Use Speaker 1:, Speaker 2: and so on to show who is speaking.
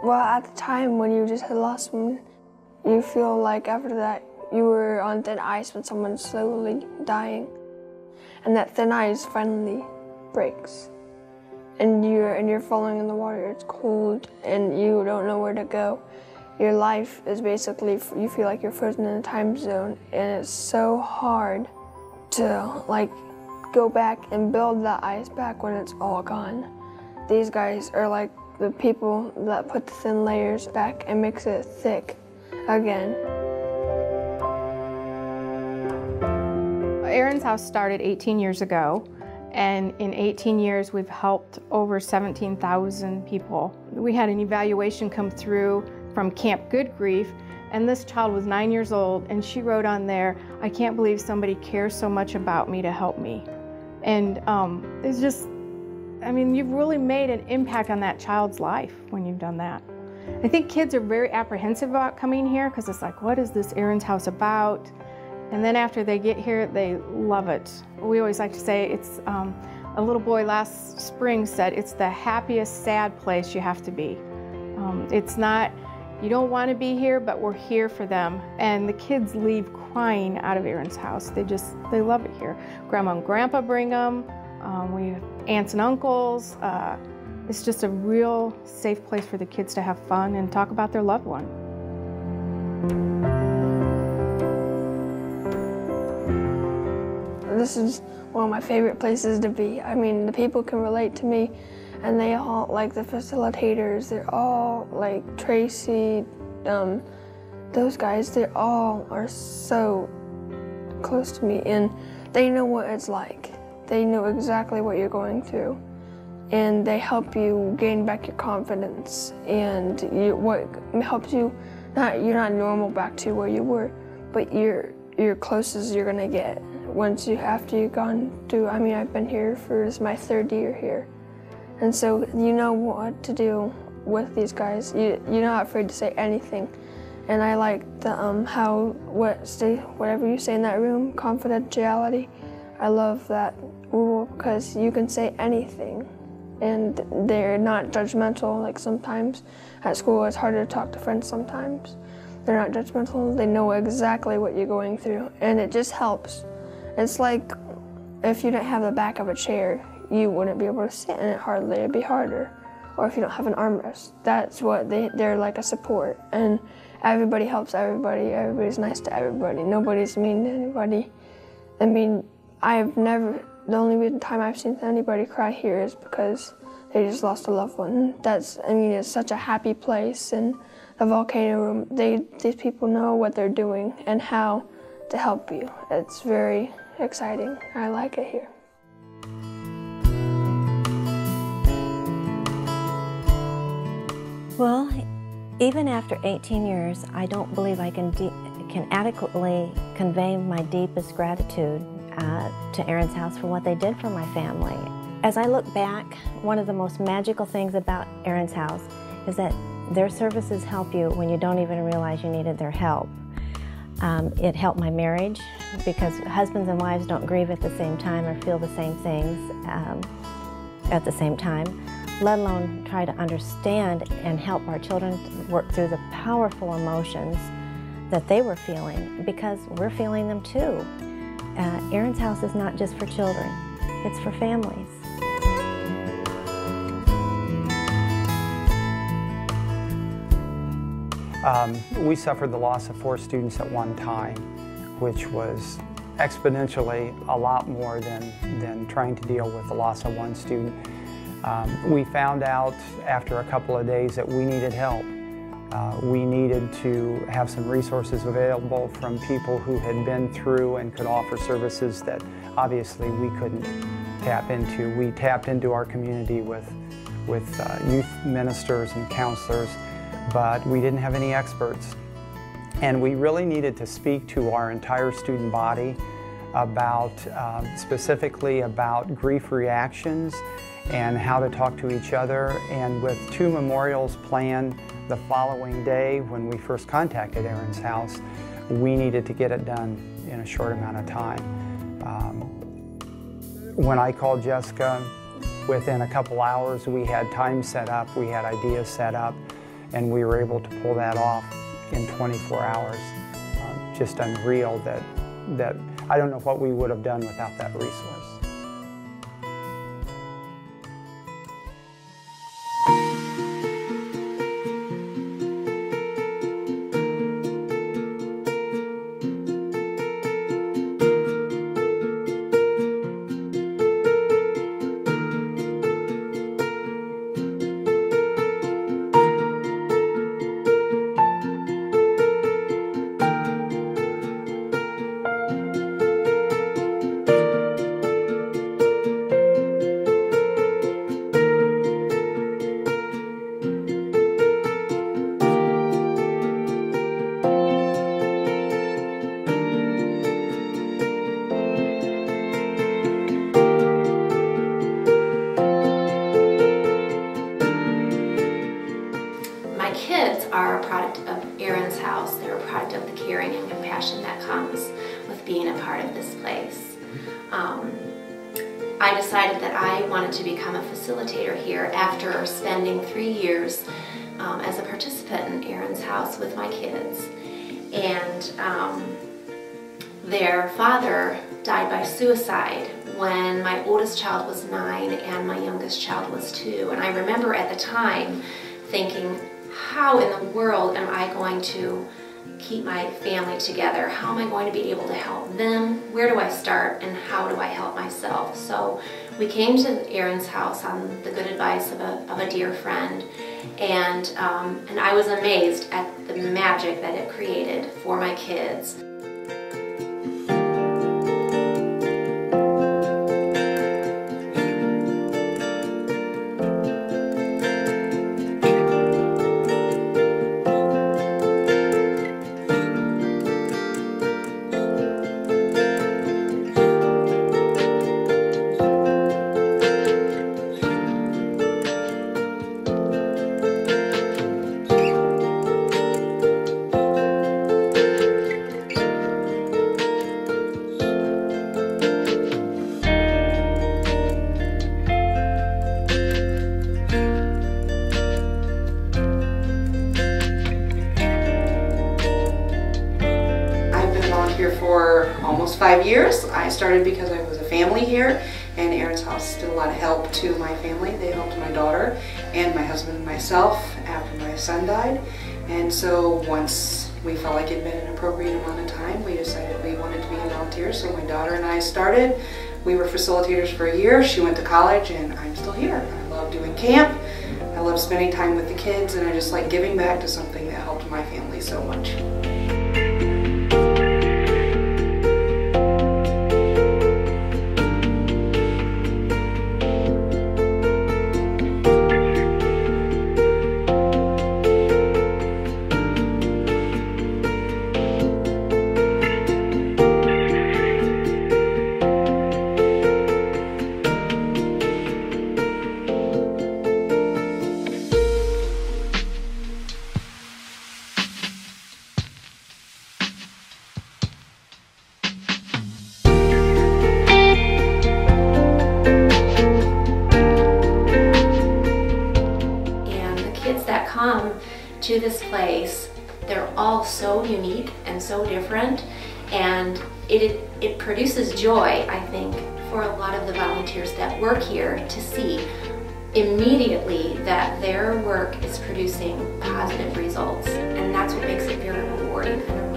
Speaker 1: Well, at the time when you just had lost someone, you feel like after that you were on thin ice when someone's slowly dying. And that thin ice finally breaks. And you're falling in the water, it's cold, and you don't know where to go. Your life is basically, you feel like you're frozen in a time zone, and it's so hard to like go back and build that ice back when it's all gone. These guys are like the people that put the thin layers back and makes it thick again.
Speaker 2: Erin's House started 18 years ago, and in 18 years we've helped over 17,000 people. We had an evaluation come through from Camp Good Grief, and this child was 9 years old, and she wrote on there, "I can't believe somebody cares so much about me to help me." And it's just, I mean, you've really made an impact on that child's life when you've done that. I think kids are very apprehensive about coming here because it's like, what is this Erin's House about? And then after they get here, they love it. We always like to say, it's, a little boy last spring said, it's the happiest, sad place you have to be. It's not, you don't want to be here, but we're here for them. And the kids leave crying out of Erin's House. They love it here. Grandma and Grandpa bring them. We have aunts and uncles. It's just a real safe place for the kids to have fun and talk about their loved one.
Speaker 1: This is one of my favorite places to be. I mean, the people can relate to me, and they all, like the facilitators, they're all like Tracy, those guys, they all are so close to me, and they know what it's like. They know exactly what you're going through, and they help you gain back your confidence, and what helps you, you're not normal back to where you were, but you're closest you're gonna get after you've gone through. I mean, I've been here for, this is my 3rd year here, and so you know what to do with these guys. You're not afraid to say anything, and I like the whatever you say in that room, confidentiality. I love that rule because you can say anything, and they're not judgmental. Like sometimes at school, it's harder to talk to friends sometimes. They're not judgmental. They know exactly what you're going through, and it just helps. It's like if you didn't have the back of a chair, you wouldn't be able to sit in it hardly. It'd be harder. Or if you don't have an armrest, that's what they're like a support. And everybody helps everybody. Everybody's nice to everybody. Nobody's mean to anybody. I mean, the only time I've seen anybody cry here is because they just lost a loved one. It's such a happy place, and the volcano room, these people know what they're doing and how to help you. It's very exciting. I like it here.
Speaker 3: Well, even after 18 years, I don't believe I can adequately convey my deepest gratitude to Erin's House for what they did for my family. As I look back, one of the most magical things about Erin's House is that their services help you when you don't even realize you needed their help. It helped my marriage because husbands and wives don't grieve at the same time or feel the same things at the same time, let alone try to understand and help our children work through the powerful emotions that they were feeling, because we're feeling them too. Erin's House is not just for children, it's for families.
Speaker 4: We suffered the loss of 4 students at one time, which was exponentially a lot more than trying to deal with the loss of 1 student. We found out after a couple of days that we needed help. We needed to have some resources available from people who had been through and could offer services that obviously we couldn't tap into. We tapped into our community with youth ministers and counselors, but we didn't have any experts. And we really needed to speak to our entire student body about, specifically about grief reactions and how to talk to each other. And with 2 memorials planned the following day when we first contacted Erin's House, we needed to get it done in a short amount of time. When I called Jessica, within a couple hours we had time set up, we had ideas set up, and we were able to pull that off in 24 hours. Just unreal that I don't know what we would have done without that resource.
Speaker 5: Kids are a product of Erin's house. They're a product of the caring and compassion that comes with being a part of this place. I decided that I wanted to become a facilitator here after spending 3 years as a participant in Erin's house with my kids. And their father died by suicide when my oldest child was 9 and my youngest child was 2. And I remember at the time thinking, how in the world am I going to keep my family together? How am I going to be able to help them? Where do I start and how do I help myself? So we came to Erin's house on the good advice of a dear friend, and I was amazed at the magic that it created for my kids.
Speaker 6: For almost 5 years. I started because I was a family here, and Erin's house did a lot of help to my family. They helped my daughter and my husband and myself after my son died. And so once we felt like it had been an appropriate amount of time, we decided we wanted to be volunteers. So my daughter and I started. We were facilitators for a year. She went to college and I'm still here. I love doing camp. I love spending time with the kids, and I just like giving back to something that helped my family so much.
Speaker 5: Come to this place, they're all so unique and so different, and it produces joy, I think, for a lot of the volunteers that work here to see immediately that their work is producing positive results, and that's what makes it very rewarding and